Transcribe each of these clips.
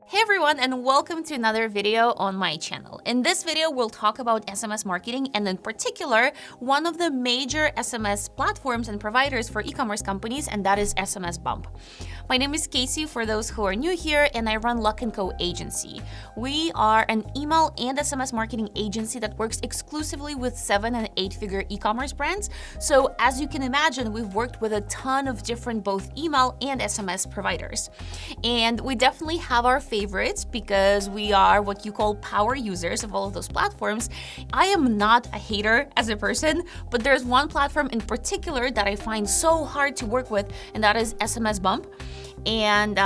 Hey everyone, and welcome to another video on my channel. In this video, we'll talk about SMS marketing and in particular, one of the major SMS platforms and providers for e-commerce companies, and that is SMS Bump. My name is Kasey for those who are new here, and I run Luck & Co agency. We are an email and SMS marketing agency that works exclusively with 7- and 8-figure e-commerce brands. So as you can imagine, we've worked with a ton of different both email and SMS providers. And we definitely have our favorites because we are what you call power users of all of those platforms. I am not a hater as a person, but there's one platform in particular that I find so hard to work with, and that is SMS Bump. And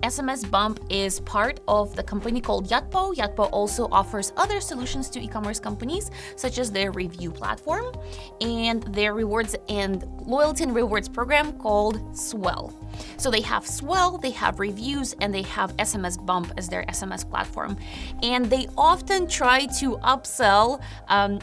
SMS Bump is part of the company called Yotpo. Yotpo also offers other solutions to e-commerce companies, such as their review platform and their rewards and loyalty and rewards program called Swell. So they have Swell, they have reviews, and they have SMS Bump as their SMS platform. And they often try to upsell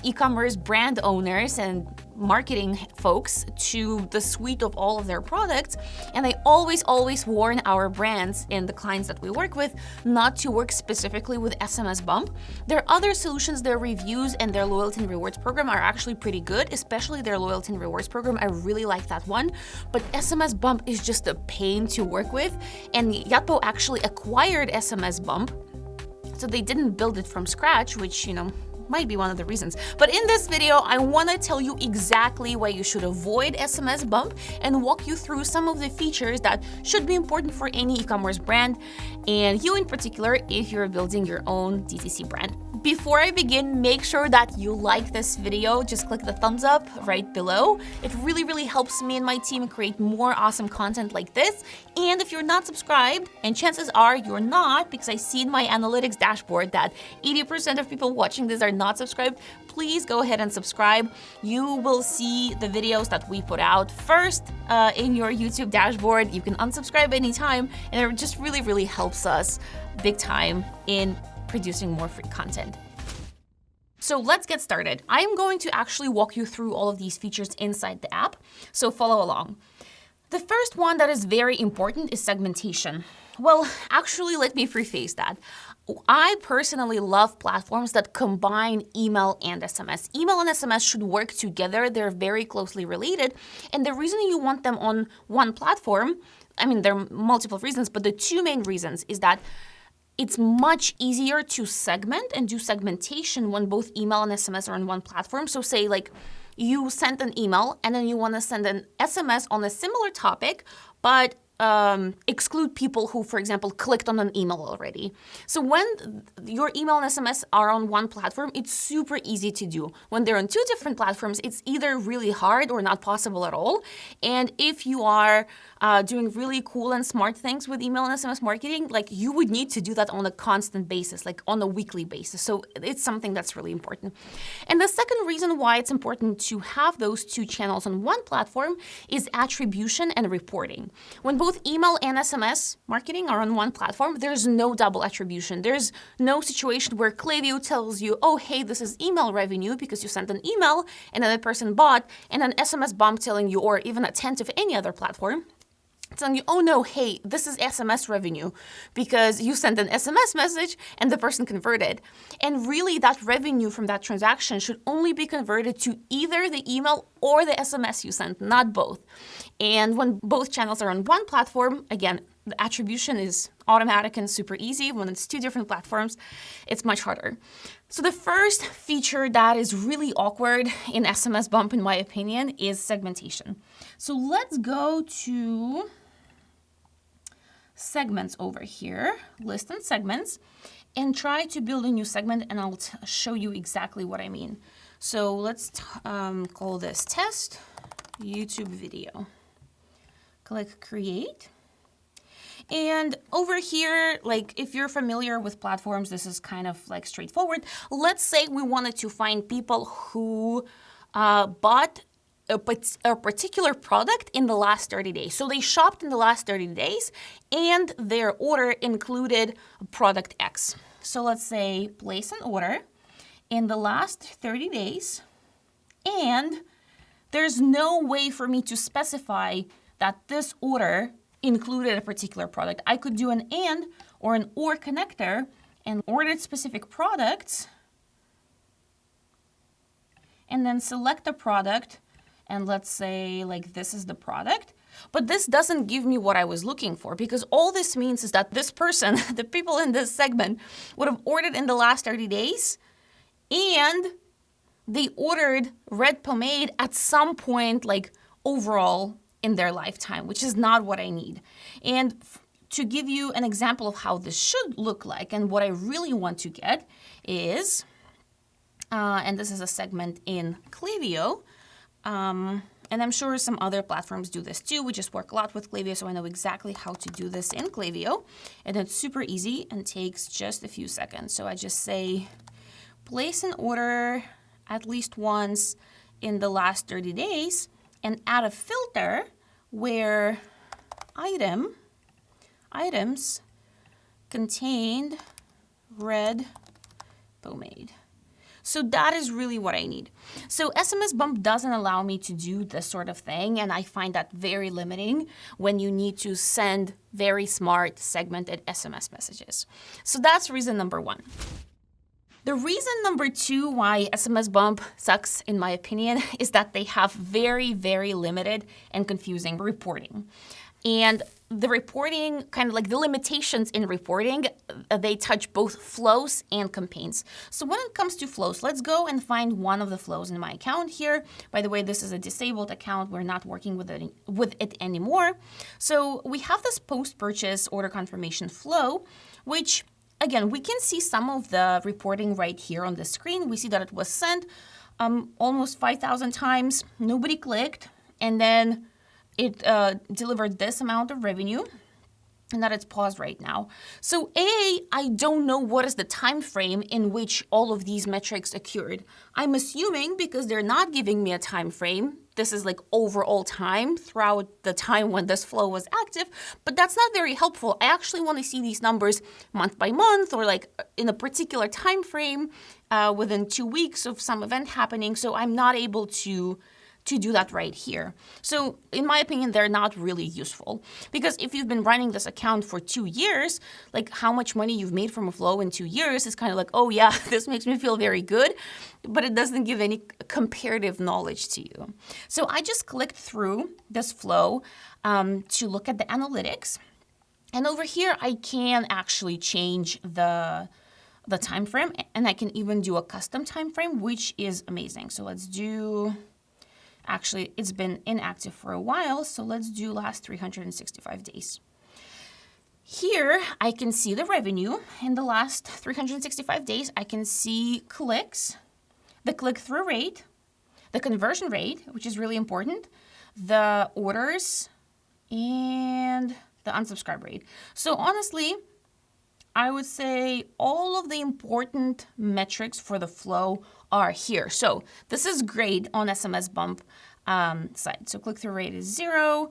e-commerce brand owners and marketing folks to the suite of all of their products. And they always warn our brands and the clients that we work with not to work specifically with SMS Bump. Their other solutions, their reviews and their loyalty and rewards program are actually pretty good, especially their loyalty and rewards program. I really like that one. But SMS Bump is just a pain to work with. And Yotpo actually acquired SMS Bump. So they didn't build it from scratch, which, might be one of the reasons. But in this video, I want to tell you exactly why you should avoid SMS Bump and walk you through some of the features that should be important for any e-commerce brand, and you in particular if you're building your own DTC brand. Before I begin, make sure that you like this video. Just click the thumbs up right below. It really helps me and my team create more awesome content like this. And if you're not subscribed, and chances are you're not, because I see in my analytics dashboard that 80% of people watching this are not subscribed, please go ahead and subscribe. You will see the videos that we put out first in your YouTube dashboard. You can unsubscribe anytime, and it just really helps us big time in producing more free content. So let's get started. I'm going to actually walk you through all of these features inside the app, so follow along. The first one that is very important is segmentation. Well, actually, let me preface that. I personally love platforms that combine email and SMS. Email and SMS should work together. They're very closely related. And the reason you want them on one platform, there are multiple reasons, but the two main reasons is that it's much easier to segment and do segmentation when both email and SMS are on one platform. So say you sent an email and then you want to send an SMS on a similar topic, but exclude people who, for example, clicked on an email already. So when your email and SMS are on one platform, it's super easy to do. When they're on two different platforms, it's either really hard or not possible at all. And if you are doing really cool and smart things with email and SMS marketing, you would need to do that on a constant basis, on a weekly basis. So it's something that's really important. And the second reason why it's important to have those two channels on one platform is attribution and reporting. When both email and SMS marketing are on one platform, there's no double attribution. There's no situation where Klaviyo tells you, oh, hey, this is email revenue because you sent an email and then the person bought, and an SMS Bump telling you, or even a tent of any other platform, telling you, oh no, hey, this is SMS revenue because you sent an SMS message and the person converted. And really that revenue from that transaction should only be converted to either the email or the SMS you sent, not both. And when both channels are on one platform, again, the attribution is automatic and super easy. When it's two different platforms, it's much harder. So the first feature that is really awkward in SMS Bump, in my opinion, is segmentation. So let's go to segments over here, list and segments, and try to build a new segment, and I'll show you exactly what I mean. So let's call this test YouTube video. Click create. And over here, if you're familiar with platforms, this is kind of straightforward. Let's say we wanted to find people who bought a particular product in the last 30 days. So they shopped in the last 30 days and their order included product X. So let's say place an order in the last 30 days, and there's no way for me to specify that this order included a particular product. I could do an and, or an or connector and ordered specific products, and then select the product, and let's say like this is the product. But this doesn't give me what I was looking for, because all this means is that this person, the people in this segment, would have ordered in the last 30 days, and they ordered red pomade at some point, like overall in their lifetime, which is not what I need. And to give you an example of how this should look like and what I really want to get is, and this is a segment in Klaviyo, and I'm sure some other platforms do this too. We just work a lot with Klaviyo, so I know exactly how to do this in Klaviyo. And it's super easy and takes just a few seconds. So I just say, place an order at least once in the last 30 days and add a filter where items contained red pomade. So that is really what I need. So SMS Bump doesn't allow me to do this sort of thing, and I find that very limiting when you need to send very smart segmented SMS messages. So that's reason number one. The reason number two why SMS Bump sucks, in my opinion, is that they have very, very limited and confusing reporting. And the reporting, kind of like the limitations in reporting, they touch both flows and campaigns. So when it comes to flows, let's go and find one of the flows in my account here. By the way, this is a disabled account. We're not working with it anymore. So we have this post-purchase order confirmation flow, which, again, we can see some of the reporting right here on the screen. We see that it was sent almost 5,000 times. Nobody clicked. And then it delivered this amount of revenue, and that it's paused right now. So I don't know what is the time frame in which all of these metrics occurred. I'm assuming, because they're not giving me a time frame, this is like overall time throughout the time when this flow was active, but that's not very helpful. I actually want to see these numbers month by month, or like in a particular time frame within 2 weeks of some event happening. So I'm not able to do that right here. So in my opinion, they're not really useful, because if you've been running this account for 2 years, like how much money you've made from a flow in 2 years is kind of like, oh yeah, this makes me feel very good, but it doesn't give any comparative knowledge to you. So I just clicked through this flow to look at the analytics. And over here, I can actually change the time frame, and I can even do a custom time frame, which is amazing. So let's do, actually, it's been inactive for a while, so let's do last 365 days. Here, I can see the revenue in the last 365 days. I can see clicks, the click-through rate, the conversion rate, which is really important, the orders, and the unsubscribe rate. So honestly, I would say all of the important metrics for the flow are here. So this is great on SMS Bump site. So click-through rate is 0,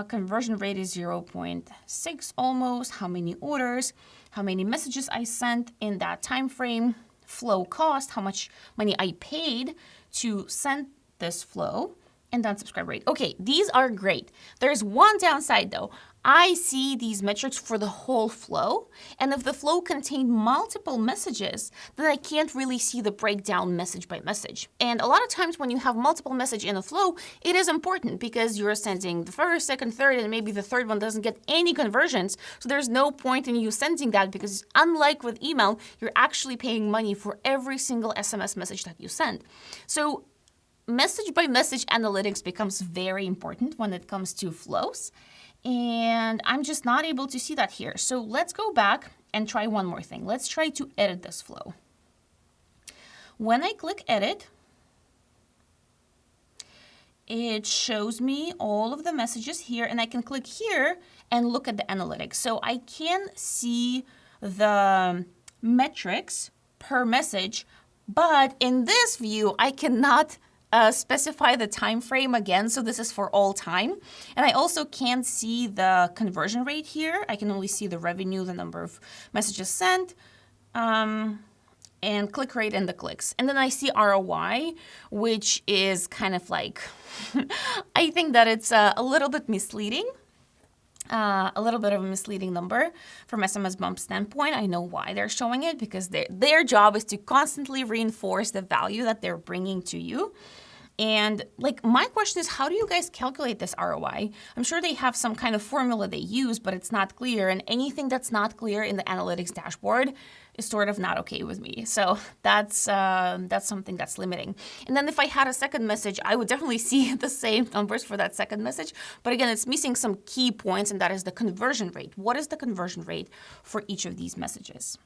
conversion rate is 0.6 almost, how many orders, how many messages I sent in that time frame, flow cost, how much money I paid to send this flow, and then unsubscribe rate. Okay, these are great. There's one downside though. I see these metrics for the whole flow, and if the flow contained multiple messages, then I can't really see the breakdown message by message. And a lot of times when you have multiple message in a flow, it is important because you're sending the first, second, third, and maybe the third one doesn't get any conversions. So there's no point in you sending that, because unlike with email, you're actually paying money for every single SMS message that you send. So message by message analytics becomes very important when it comes to flows. And I'm just not able to see that here. So let's go back and try one more thing. Let's try to edit this flow. When I click edit, it shows me all of the messages here, and I can click here and look at the analytics. So I can see the metrics per message, but in this view, I cannot specify the time frame again, so this is for all time. And I also can't see the conversion rate here. I can only see the revenue, the number of messages sent, and click rate and the clicks. And then I see ROI, which is kind of like, I think that it's a little bit misleading. a little bit of a misleading number from SMS Bump standpoint. I know why they're showing it, because their job is to constantly reinforce the value that they're bringing to you. And like, my question is, how do you guys calculate this ROI? I'm sure they have some kind of formula they use, but it's not clear. And anything that's not clear in the analytics dashboard is sort of not okay with me. So that's something that's limiting. And then if I had a second message, I would definitely see the same numbers for that second message. But again, it's missing some key points, and that is the conversion rate. What is the conversion rate for each of these messages?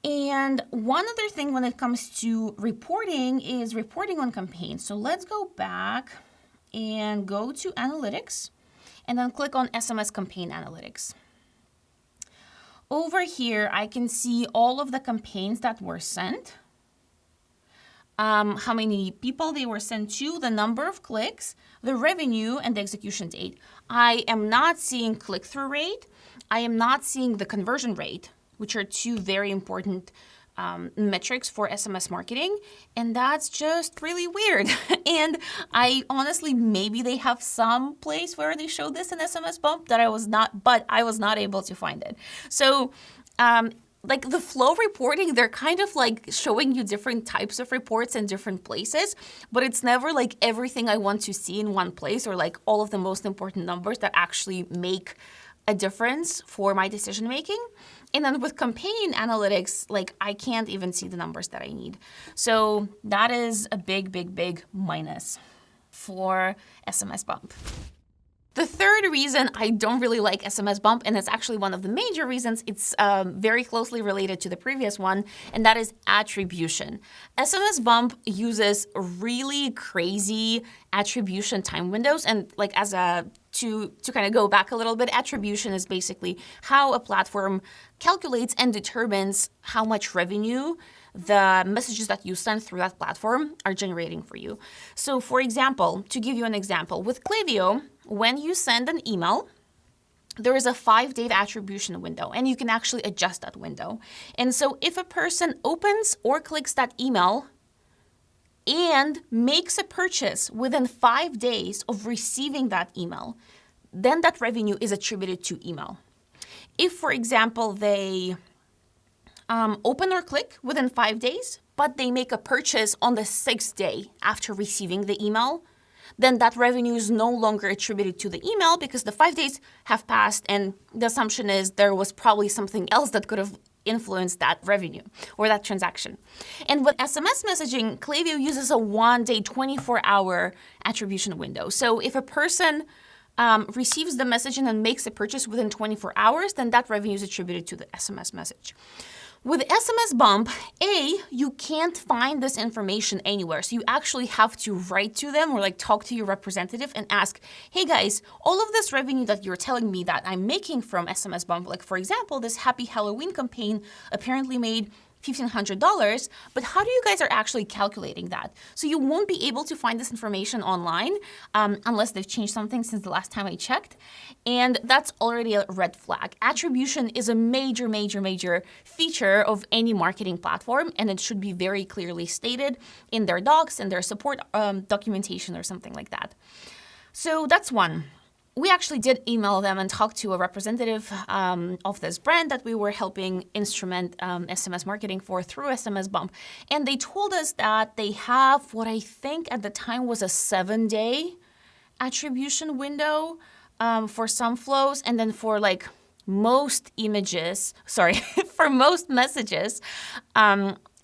And one other thing when it comes to reporting is reporting on campaigns. So let's go back and go to analytics and then click on SMS campaign analytics. Over here, I can see all of the campaigns that were sent, how many people they were sent to, the number of clicks, the revenue, and the execution date. I am not seeing click-through rate. I am not seeing the conversion rate, which are two very important metrics for SMS marketing. And that's just really weird. And I honestly, maybe they have some place where they show this in SMS Bump that I was not able to find it. So like the flow reporting, they're kind of like showing you different types of reports in different places, but it's never like everything I want to see in one place, or like all of the most important numbers that actually make a difference for my decision making. And then with campaign analytics, like I can't even see the numbers that I need. So that is a big, big, big minus for SMS Bump. The third reason I don't really like SMS Bump, and it's actually one of the major reasons, it's very closely related to the previous one, and that is attribution. SMS Bump uses really crazy attribution time windows, and like to kind of go back a little bit, attribution is basically how a platform calculates and determines how much revenue the messages that you send through that platform are generating for you. So for example, to give you an example, with Klaviyo, when you send an email, there is a 5-day attribution window, and you can actually adjust that window. And so if a person opens or clicks that email and makes a purchase within 5 days of receiving that email, then that revenue is attributed to email. If, for example, they open or click within 5 days, but they make a purchase on the 6th day after receiving the email, then that revenue is no longer attributed to the email because the 5 days have passed, and the assumption is there was probably something else that could have influenced that revenue or that transaction. And with SMS messaging, Klaviyo uses a 1-day, 24-hour attribution window. So if a person receives the message and then makes a purchase within 24 hours, then that revenue is attributed to the SMS message. With SMS Bump, you can't find this information anywhere. So you actually have to write to them or like talk to your representative and ask, hey guys, all of this revenue that you're telling me that I'm making from SMS Bump, like for example, this Happy Halloween campaign apparently made $1,500, but how do you guys are actually calculating that? So you won't be able to find this information online unless they've changed something since the last time I checked. And that's already a red flag. Attribution is a major, major, major feature of any marketing platform, and it should be very clearly stated in their docs and their support documentation or something like that. So that's one. We actually did email them and talk to a representative of this brand that we were helping instrument SMS marketing for through SMS Bump. And they told us that they have what I think at the time was a 7-day attribution window for some flows. And then for like most images, for most messages,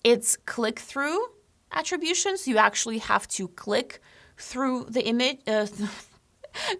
it's click-through attribution. So you actually have to click through the image,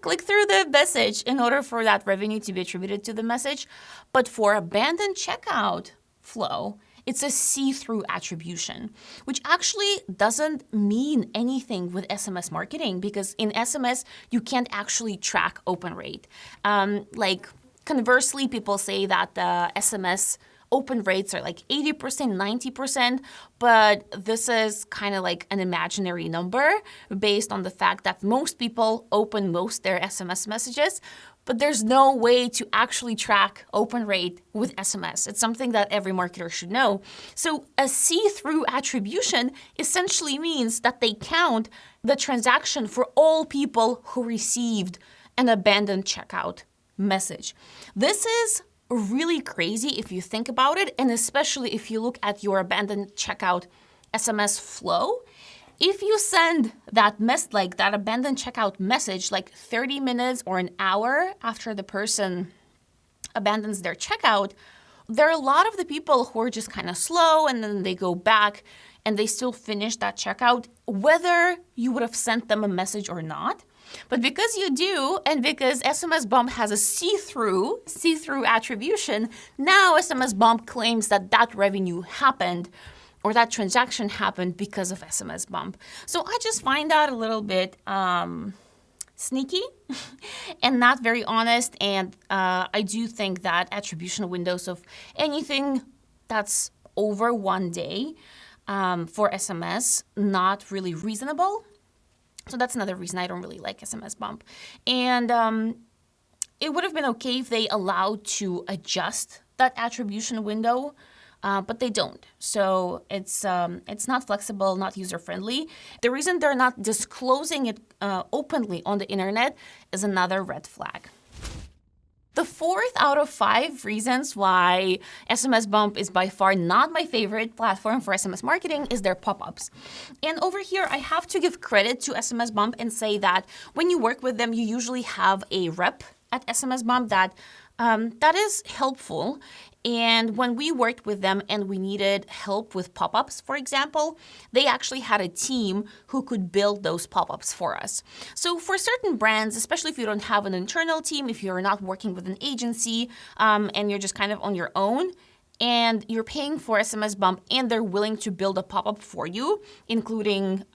click through the message in order for that revenue to be attributed to the message. But for abandoned checkout flow, it's a see-through attribution, which actually doesn't mean anything with SMS marketing because in SMS, you can't actually track open rate. Like conversely, people say that the SMS open rates are like 80%, 90%, but this is kind of like an imaginary number based on the fact that most people open most their SMS messages, but there's no way to actually track open rate with SMS. It's something that every marketer should know. So a see-through attribution essentially means that they count the transaction for all people who received an abandoned checkout message. This is really crazy if you think about it, and especially if you look at your abandoned checkout SMS flow. If you send that that abandoned checkout message like 30 minutes or an hour after the person abandons their checkout, there are a lot of the people who are just kind of slow, and then they go back and they still finish that checkout, whether you would have sent them a message or not. But because you do, and because SMS Bump has a see-through attribution, now SMS Bump claims that that revenue happened, or that transaction happened because of SMS Bump. So I just find that a little bit sneaky and not very honest. And I do think that attribution windows of anything that's over 1 day for SMS, not really reasonable. So that's another reason I don't really like SMS Bump. And it would have been okay if they allowed to adjust that attribution window, but they don't. So it's not flexible, not user-friendly. The reason they're not disclosing it openly on the internet is another red flag. The 4th out of 5 reasons why SMS Bump is by far not my favorite platform for SMS marketing is their pop-ups. And over here, I have to give credit to SMS Bump and say that when you work with them, you usually have a rep at SMS Bump that is helpful. And when we worked with them and we needed help with pop-ups, for example, they actually had a team who could build those pop-ups for us. So for certain brands, especially if you don't have an internal team, if you're not working with an agency, and you're just kind of on your own, and you're paying for SMS Bump and they're willing to build a pop-up for you, including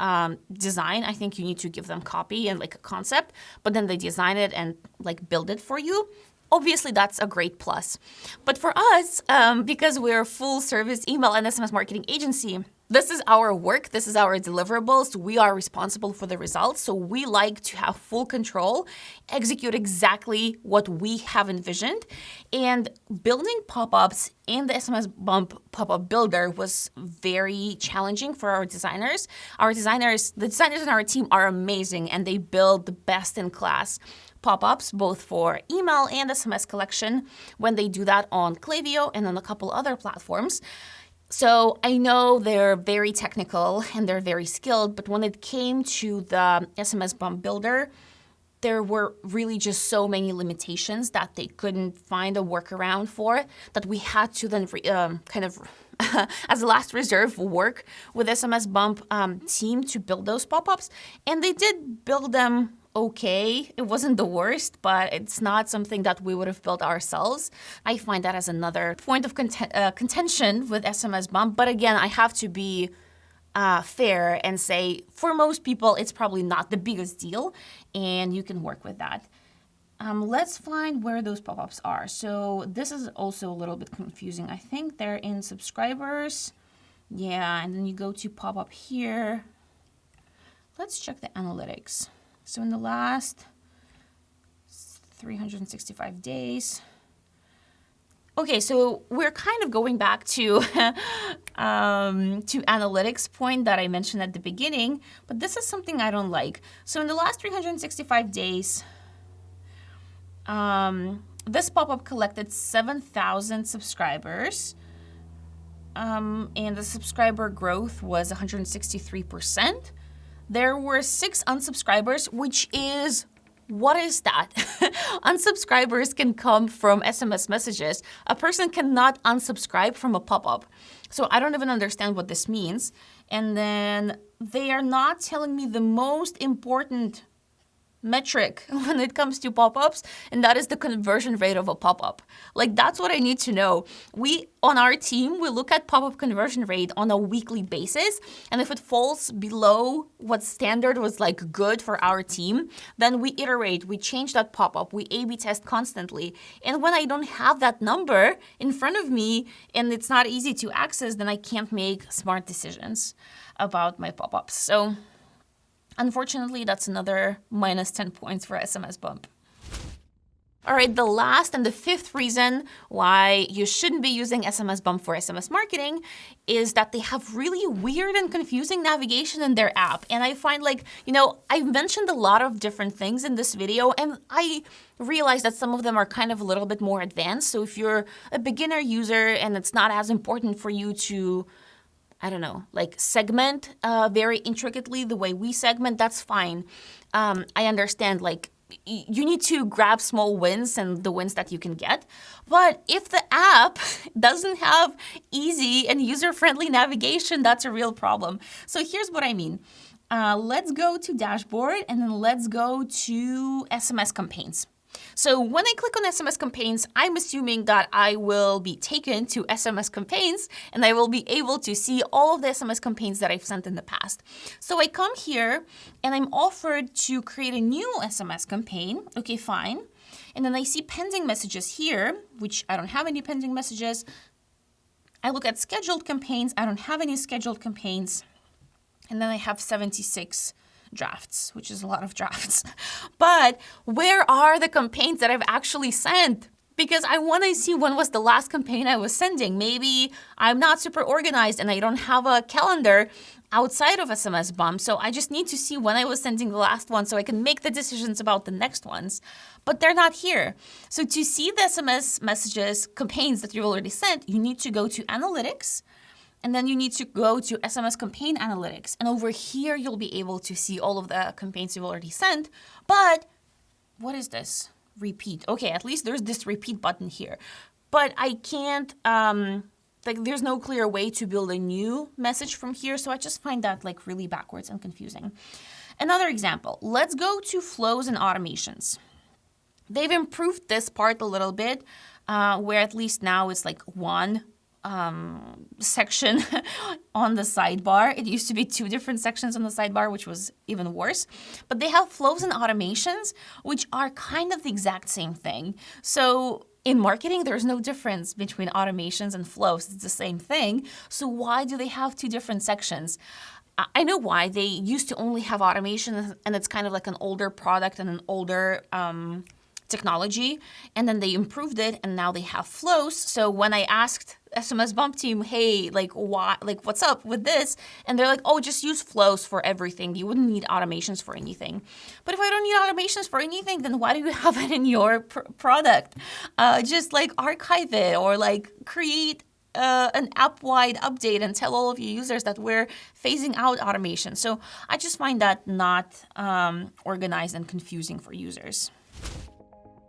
design. I think you need to give them copy and like a concept, but then they design it and like build it for you. Obviously, that's a great plus. But for us, because we're a full service email and SMS marketing agency, this is our work, this is our deliverables, we are responsible for the results, so we like to have full control, execute exactly what we have envisioned, and building pop-ups in the SMS Bump pop-up builder was very challenging for our designers. The designers in our team are amazing, and they build the best-in-class pop-ups, both for email and SMS collection, when they do that on Klaviyo and on a couple other platforms. So I know they're very technical and they're very skilled, but when it came to the SMS Bump builder, there were really just so many limitations that they couldn't find a workaround for, that we had to then kind of as a last reserve work with SMS Bump team to build those pop-ups. And they did build them okay. It wasn't the worst, but it's not something that we would have built ourselves. I find that as another point of contention with SMS Bump. But again, I have to be fair and say, for most people, it's probably not the biggest deal, and you can work with that. Let's find where those pop-ups are. So this is also a little bit confusing. I think they're in subscribers. Yeah, and then you go to pop-up here. Let's check the analytics. So in the last 365 days. Okay, so we're kind of going back to analytics point that I mentioned at the beginning, but this is something I don't like. So in the last 365 days, this pop-up collected 7,000 subscribers, and the subscriber growth was 163%. There were 6 unsubscribers, which is, what is that? Unsubscribers can come from SMS messages. A person cannot unsubscribe from a pop-up. So I don't even understand what this means. And then they are not telling me the most important metric when it comes to pop-ups, and that is the conversion rate of a pop-up. Like, that's what I need to know. On our team, we look at pop-up conversion rate on a weekly basis, and if it falls below what standard was like good for our team, then we iterate, we change that pop-up, we A/B test constantly. And when I don't have that number in front of me and it's not easy to access, then I can't make smart decisions about my pop-ups. So unfortunately, that's another minus 10 points for SMS Bump. All right, the last and the fifth reason why you shouldn't be using SMS Bump for SMS marketing is that they have really weird and confusing navigation in their app. And I find like, I've mentioned a lot of different things in this video, and I realize that some of them are kind of a little bit more advanced. So if you're a beginner user and it's not as important for you to, I don't know, like segment very intricately the way we segment, that's fine. I understand, like, you need to grab small wins and the wins that you can get. But if the app doesn't have easy and user-friendly navigation, that's a real problem. So here's what I mean. Let's go to dashboard and then let's go to SMS campaigns. So when I click on SMS campaigns, I'm assuming that I will be taken to SMS campaigns and I will be able to see all of the SMS campaigns that I've sent in the past. So I come here and I'm offered to create a new SMS campaign. Okay, fine. And then I see pending messages here, which I don't have any pending messages. I look at scheduled campaigns. I don't have any scheduled campaigns. And then I have 76 drafts, which is a lot of drafts. But where are the campaigns that I've actually sent? Because I want to see when was the last campaign I was sending. Maybe I'm not super organized and I don't have a calendar outside of SMS Bump. So I just need to see when I was sending the last one so I can make the decisions about the next ones. But they're not here. So to see the SMS messages, campaigns that you've already sent, you need to go to Analytics. And then you need to go to SMS Campaign Analytics. And over here, you'll be able to see all of the campaigns you've already sent. But what is this? Repeat. Okay, at least there's this repeat button here. But I can't, there's no clear way to build a new message from here. So I just find that like really backwards and confusing. Another example, let's go to flows and automations. They've improved this part a little bit, where at least now it's like one section on the sidebar. It used to be two different sections on the sidebar, which was even worse. But they have flows and automations, which are kind of the exact same thing. So in marketing, there's no difference between automations and flows. It's the same thing. So why do they have two different sections? I know why. They used to only have automation, and it's kind of like an older product and an older technology, and then they improved it and now they have flows. So when I asked SMS Bump team, hey, like why, like what's up with this? And they're like, oh, just use flows for everything. You wouldn't need automations for anything. But if I don't need automations for anything, then why do you have it in your product? Just like archive it or like create an app-wide update and tell all of your users that we're phasing out automation. So I just find that not organized and confusing for users.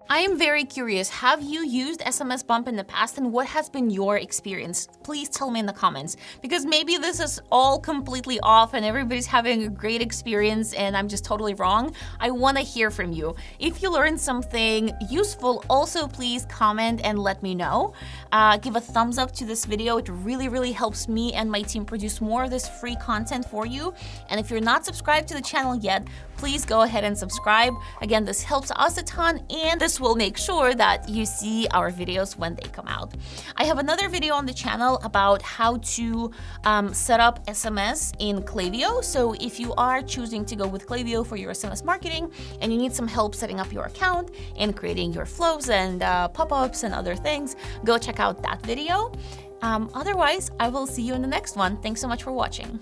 I am very curious, have you used SMS Bump in the past and what has been your experience? Please tell me in the comments, because maybe this is all completely off and everybody's having a great experience and I'm just totally wrong. I want to hear from you. If you learned something useful, also please comment and let me know. Give a thumbs up to this video. It really, really helps me and my team produce more of this free content for you. And if you're not subscribed to the channel yet, please go ahead and subscribe. Again, this helps us a ton and this will make sure that you see our videos when they come out. I have another video on the channel about how to set up SMS in Klaviyo. So if you are choosing to go with Klaviyo for your SMS marketing and you need some help setting up your account and creating your flows and pop-ups and other things, go check out that video. Otherwise, I will see you in the next one. Thanks so much for watching.